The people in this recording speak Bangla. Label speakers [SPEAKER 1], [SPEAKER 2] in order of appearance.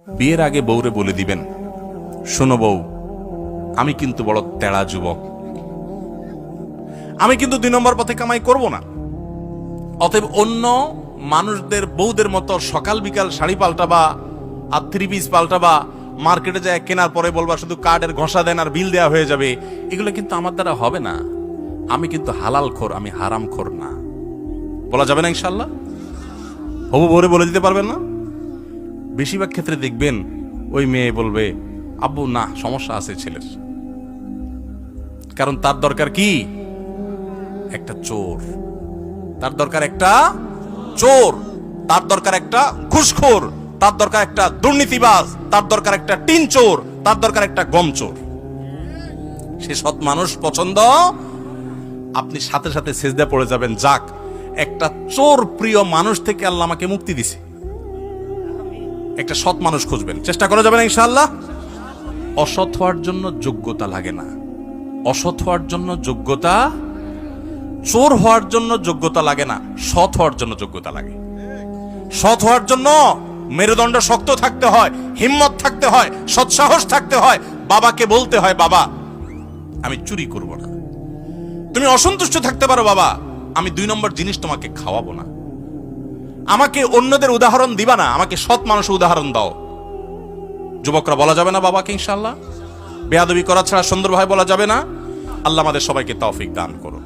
[SPEAKER 1] বিয়ের আগে বউরে বলে দিবেন, শোনো বউ, আমি কিন্তু বড় তেড়া যুবক, আমি কিন্তু 2 নম্বর পথে কামাই করব না। অতএব অন্য মানুষদের বউদের মতো সকাল বিকাল শাড়ি পাল্টাবা আর 3 পিস পাল্টাবা, মার্কেটে যায় কেনার পরে বলবা শুধু কার্ডের ঘষা দেন আর বিল দেওয়া হয়ে যাবে, এগুলো কিন্তু আমার দ্বারা হবে না। আমি কিন্তু হালাল খোর, আমি হারাম খোর না। বলা যাবে না ইনশাল্লাহ? হবু বউরে বলে দিতে পারবেন না? বেশিরভাগ ক্ষেত্রে দেখবেন ওই মেয়ে বলবে, আব্বু না, সমস্যা আছে ছেলের, কারণ তার দরকার কি? একটা চোর। তার দরকার একটা চোর, তার দরকার একটা ঘুষখোর, তার দরকার একটা দুর্নীতিবাজ, তার দরকার একটা টিন চোর, তার দরকার একটা গম চোর। সে সৎ মানুষ পছন্দ। আপনি সাথে সাথে সেজদা পড়ে যাবেন, যাক, একটা চোর প্রিয় মানুষ থেকে আল্লাহ আমাকে মুক্তি দিছে। একটা সৎ মানুষ খুঁজবেন, চেষ্টা করা যাবে না ইনশাআল্লাহ? অসৎ হওয়ার জন্য যোগ্যতা লাগে না। অসৎ হওয়ার জন্য যোগ্যতা, চোর হওয়ার জন্য যোগ্যতা লাগে না, সৎ হওয়ার জন্য যোগ্যতা লাগে। সৎ হওয়ার জন্য মেরুদণ্ড শক্ত থাকতে হয়, হিম্মত থাকতে হয়, সৎসাহস থাকতে হয়। বাবাকে বলতে হয়, বাবা আমি চুরি করব না। তুমি অসন্তুষ্ট থাকতে পারো, বাবা আমি 2 নম্বর জিনিস তোমাকে খাওয়াবো না। আমাকে অন্যদের উদাহরণ দিবা না, আমাকে সৎ মানুষের উদাহরণ দাও। যুবকরা বলা যাবে না বাবাকে ইনশাআল্লাহ? বেয়াদবি করা ছাড়া সুন্দরভাবে বলা যাবে না। আল্লাহ আমাদের সবাইকে তৌফিক দান করুন।